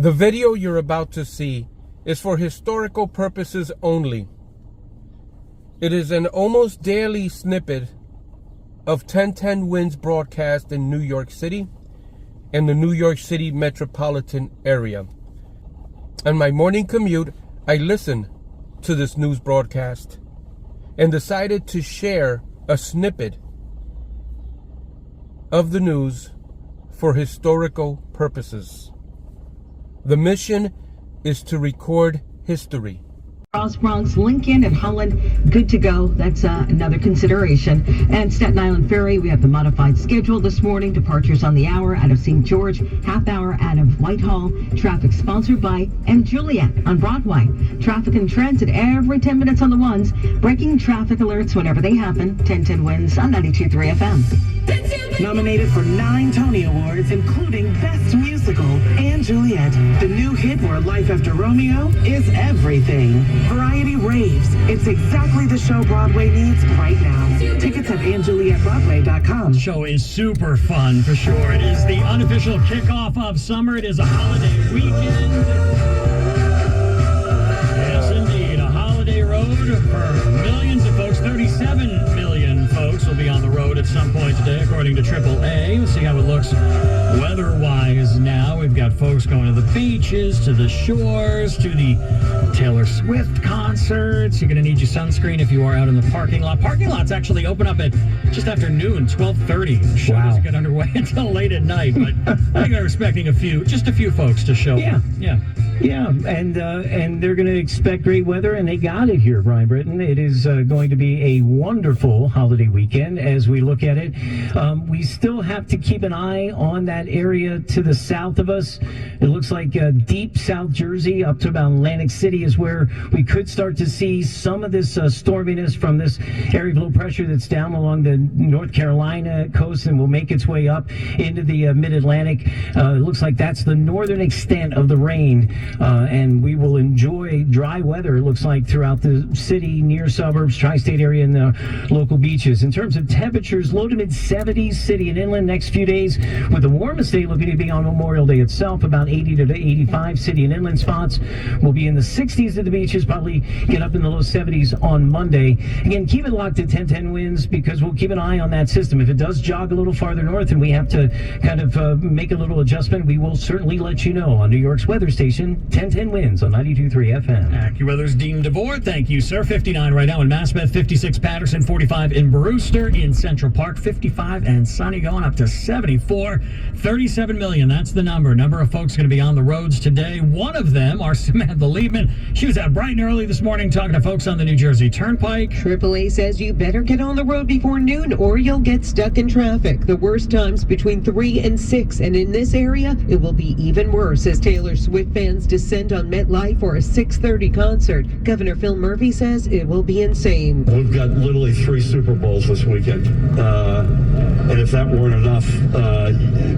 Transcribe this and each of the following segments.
The video you're about to see is for historical purposes only. It is an almost daily snippet of 1010 Wins broadcast in New York City and the New York City metropolitan area. On my morning commute, I listened to this news broadcast and decided to share a snippet of the news for historical purposes. The mission is to record history. Cross Bronx, Lincoln, and Holland, good to go. That's another consideration. And Staten Island Ferry, we have the modified schedule this morning. Departures on the hour out of St. George, half hour out of Whitehall. Traffic sponsored by M. Juliet on Broadway. Traffic and transit every 10 minutes on the ones. Breaking traffic alerts whenever they happen. 1010 Wins on 92.3 FM. Nominated for 9 Tony Awards, including Best Musical, and Juliet, the new hit where life after Romeo is everything. Variety raves. It's exactly the show Broadway needs right now. Tickets at AndJulietBroadway.com. The show is super fun for sure. It is the unofficial kickoff of summer. It is a holiday weekend. Yes, indeed. A holiday road for millions of folks. 37 million folks will be on the road at some point today, according to AAA. We'll see how it looks weather-wise now. We've got folks going to the beaches, to the shores, to the Taylor Swift concerts. You're going to need your sunscreen if you are out in the parking lot. Parking lots actually open up at just after noon, 12:30. The show doesn't get underway until late at night, but I think they're expecting just a few folks to show up. Yeah, and they're going to expect great weather, and they got it here, Brian Britton. It is going to be a wonderful holiday weekend as we look at it. We still have to keep an eye on that area to the south of us. It looks like deep South Jersey up to about Atlantic City is where we could start to see some of this storminess from this area of low pressure that's down along the North Carolina coast and will make its way up into the mid-Atlantic. It looks like that's the northern extent of the rain. And we will enjoy dry weather, it looks like, throughout the city, near suburbs, tri-state area, and the local beaches. In terms of temperatures, low to mid-70s, city and inland next few days, with the warmest day looking to be on Memorial Day itself, about 80 to 85. City and inland spots will be in the 60s at the beaches, probably get up in the low 70s on Monday. Again, keep it locked at 1010 Winds because we'll keep an eye on that system. If it does jog a little farther north and we have to kind of make a little adjustment, we will certainly let you know on New York's weather station. 1010 Wins on 92.3 FM. AccuWeather's Dean DeVore, thank you, sir. 59 right now in Maspeth, 56 Patterson, 45 in Brewster, in Central Park, 55 and sunny, going up to 74. 37 million, that's the number. Number of folks going to be on the roads today. One of them, our Samantha Liebman. She was out bright and early this morning talking to folks on the New Jersey Turnpike. AAA says you better get on the road before noon or you'll get stuck in traffic. The worst times between 3 and 6, and in this area, it will be even worse as Taylor Swift fans descend on MetLife for a 6:30 concert. Governor Phil Murphy says it will be insane. We've got literally 3 Super Bowls this weekend. And if that weren't enough,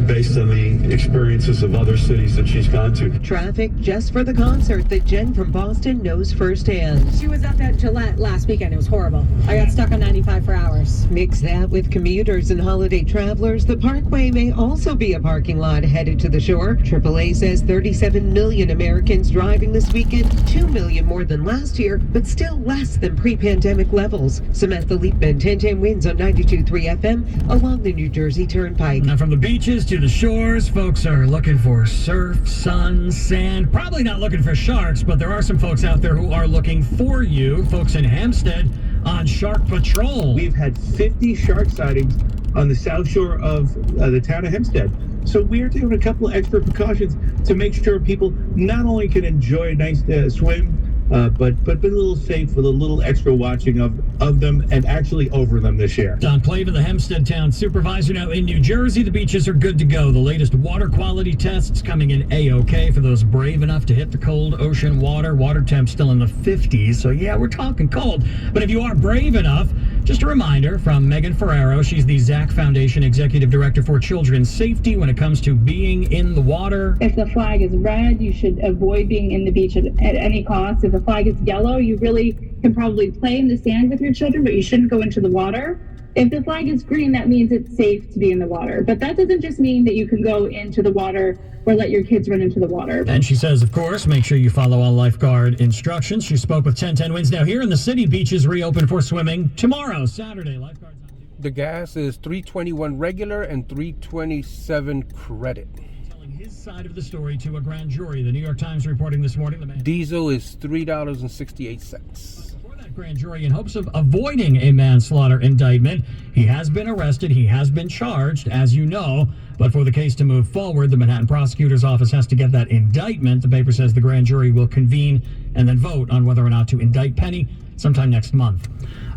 based on the experiences of other cities that she's gone to. Traffic just for the concert that Jen from Boston knows firsthand. She was up at Gillette last weekend. It was horrible. I got stuck on 95 for hours. Mix that with commuters and holiday travelers. The Parkway may also be a parking lot headed to the shore. AAA says 37 million Americans driving this weekend, 2 million more than last year, but still less than pre-pandemic levels. Samantha Liebman, 1010 Wins on 92.3 FM along the New Jersey Turnpike. Now from the beaches to the shores, folks are looking for surf, sun, sand. Probably not looking for sharks, but there are some folks out there who are looking for you. Folks in Hempstead on Shark Patrol. We've had 50 shark sightings on the south shore of the town of Hempstead. So we are taking a couple of extra precautions to make sure people not only can enjoy a nice swim, but be a little safe with a little extra watching of them and actually over them this year. Don Clavin, the Hempstead Town Supervisor. Now in New Jersey, the beaches are good to go. The latest water quality tests coming in A-OK for those brave enough to hit the cold ocean water. Water temp still in the 50s, so yeah, we're talking cold. But if you are brave enough, just a reminder from Megan Ferraro. She's the Zach Foundation Executive Director for Children's Safety when it comes to being in the water. If the flag is red, you should avoid being in the beach at any cost. If the flag is yellow, you really can probably play in the sand with your children, but you shouldn't go into the water. If the flag is green, that means it's safe to be in the water. But that doesn't just mean that you can go into the water or let your kids run into the water. And she says, of course, make sure you follow all lifeguard instructions. She spoke with 1010 Winds. Now, here in the city, beaches reopen for swimming tomorrow, Saturday. Lifeguards on duty. The gas is $3.21 regular and $3.27 credit. Telling his side of the story to a grand jury. The New York Times reporting this morning. The man Diesel is $3.68. grand jury in hopes of avoiding a manslaughter indictment. He has been arrested. He has been charged, as you know. But for the case to move forward, the Manhattan prosecutor's office has to get that indictment. The paper says the grand jury will convene and then vote on whether or not to indict Penny sometime next month.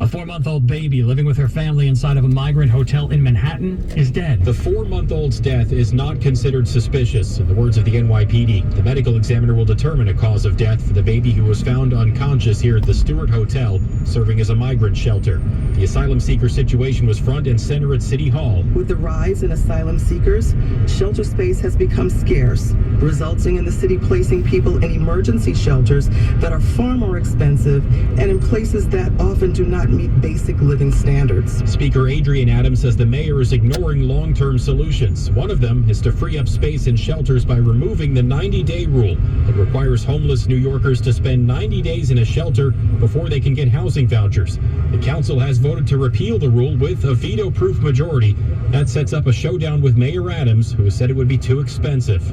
A 4-month-old baby living with her family inside of a migrant hotel in Manhattan is dead. The 4-month-old's death is not considered suspicious, in the words of the NYPD. The medical examiner will determine a cause of death for the baby who was found unconscious here at the Stewart Hotel, serving as a migrant shelter. The asylum seeker situation was front and center at City Hall. With the rise in asylum seekers, shelter space has become scarce, resulting in the city placing people in emergency shelters that are far more expensive and in places that often do not meet basic living standards. Speaker Adrian Adams says the mayor is ignoring long-term solutions. One of them is to free up space in shelters by removing the 90-day rule that requires homeless New Yorkers to spend 90 days in a shelter before they can get housing vouchers. The council has voted to repeal the rule with a veto-proof majority. That sets up a showdown with Mayor Adams, who said it would be too expensive.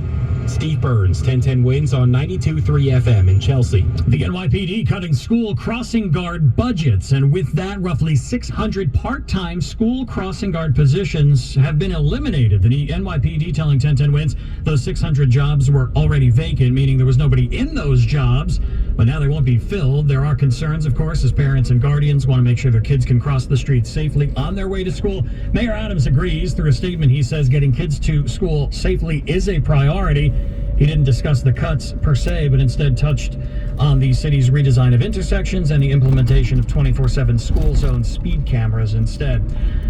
Steve Burns, 1010 Winds on 92.3 FM in Chelsea. The NYPD cutting school crossing guard budgets, and with that, roughly 600 part-time school crossing guard positions have been eliminated. The NYPD telling 1010 Winds those 600 jobs were already vacant, meaning there was nobody in those jobs, but now they won't be filled. There are concerns, of course, as parents and guardians want to make sure their kids can cross the street safely on their way to school. Mayor Adams agrees. Through a statement, he says getting kids to school safely is a priority. He didn't discuss the cuts per se, but instead touched on the city's redesign of intersections and the implementation of 24/7 school zone speed cameras instead.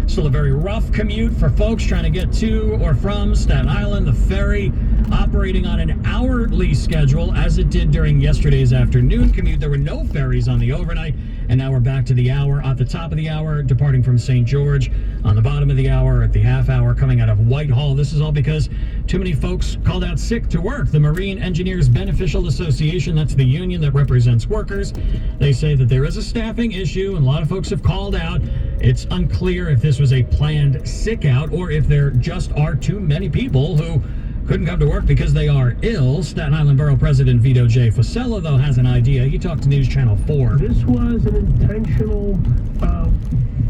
Still a very rough commute for folks trying to get to or from Staten Island. The ferry operating on an hourly schedule as it did during yesterday's afternoon commute. There were no ferries on the overnight, and now we're back to the hour. At the top of the hour, departing from St. George. On the bottom of the hour, at the half hour, coming out of Whitehall. This is all because too many folks called out sick to work. The Marine Engineers Beneficial Association, that's the union that represents workers, they say that there is a staffing issue, and a lot of folks have called out. It's unclear if this was a planned sick out or if there just are too many people who couldn't come to work because they are ill. Staten Island Borough President Vito J. Fusella, though, has an idea. He talked to News Channel 4. This was an intentional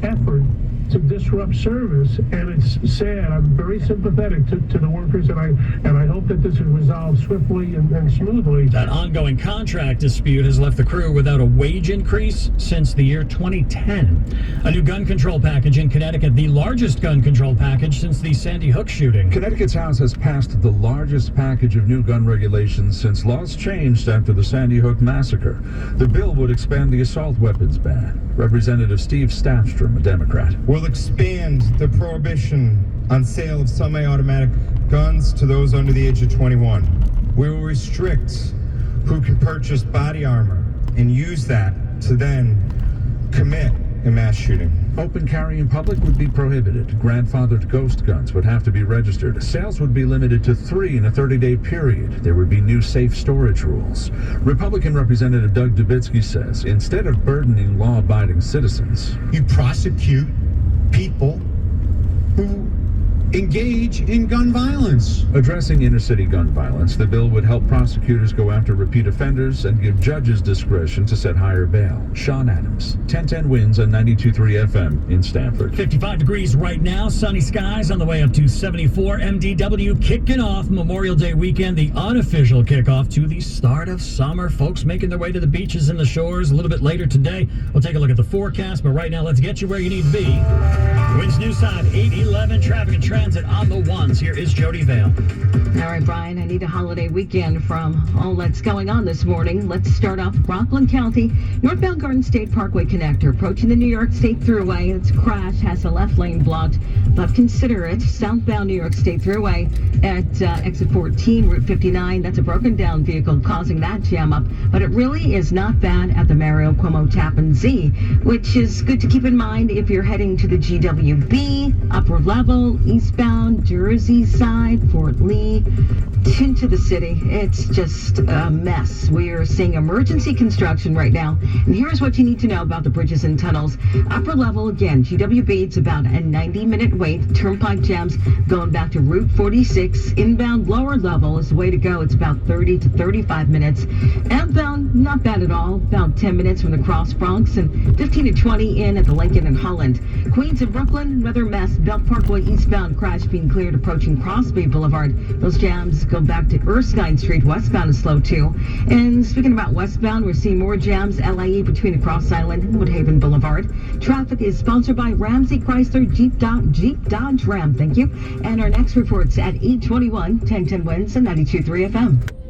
effort to disrupt service, and it's sad. I'm very sympathetic to the workers, and I hope that this is resolved swiftly and smoothly. That ongoing contract dispute has left the crew without a wage increase since the year 2010. A new gun control package in Connecticut, the largest gun control package since the Sandy Hook shooting. Connecticut's House has passed the largest package of new gun regulations since laws changed after the Sandy Hook massacre. The bill would expand the assault weapons ban. Representative Steve Staffstrom, a Democrat. We'll expand the prohibition on sale of semi-automatic guns to those under the age of 21. We will restrict who can purchase body armor and use that to then commit a mass shooting. Open carry in public would be prohibited. Grandfathered ghost guns would have to be registered. Sales would be limited to 3 in a 30-day period. There would be new safe storage rules. Republican Representative Doug Dubitsky says instead of burdening law-abiding citizens, you prosecute people who engage in gun violence. Addressing inner-city gun violence, the bill would help prosecutors go after repeat offenders and give judges discretion to set higher bail. Sean Adams, 1010 Winds on 92.3 FM in Stamford. 55 degrees right now, sunny skies on the way up to 74. MDW kicking off Memorial Day weekend, the unofficial kickoff to the start of summer. Folks making their way to the beaches and the shores a little bit later today. We'll take a look at the forecast, but right now let's get you where you need to be. Winds News Time, 811, traffic and traffic. Transit on the ones. Here is Jody Vale. All right, Brian, I need a holiday weekend from all that's going on this morning. Let's start off Rockland County. Northbound Garden State Parkway connector approaching the New York State Thruway. It's a crash, has the left lane blocked, but consider it. Southbound New York State Thruway at exit 14, Route 59. That's a broken down vehicle causing that jam up, but it really is not bad at the Mario Cuomo Tappan Z, which is good to keep in mind if you're heading to the GWB, upper level, eastbound, Jersey side, Fort Lee, into the city. It's just a mess. We are seeing emergency construction right now, and here's what you need to know about the bridges and tunnels. Upper level, again, GWB, it's about a 90-minute wait. Turnpike jams going back to Route 46. Inbound lower level is the way to go. It's about 30 to 35 minutes. Outbound, not bad at all. About 10 minutes from the Cross Bronx and 15 to 20 in at the Lincoln and Holland. Queens and Brooklyn, another mess. Belt Parkway eastbound crash being cleared approaching Crosby Boulevard. Those jams go back to Erskine Street. Westbound is slow too. And speaking about westbound, we're seeing more jams. LIE between the Cross Island and Woodhaven Boulevard. Traffic is sponsored by Ramsey Chrysler Jeep Dodge Ram. Thank you. And our next report's at 8:21, 1010 wins and 92.3 FM.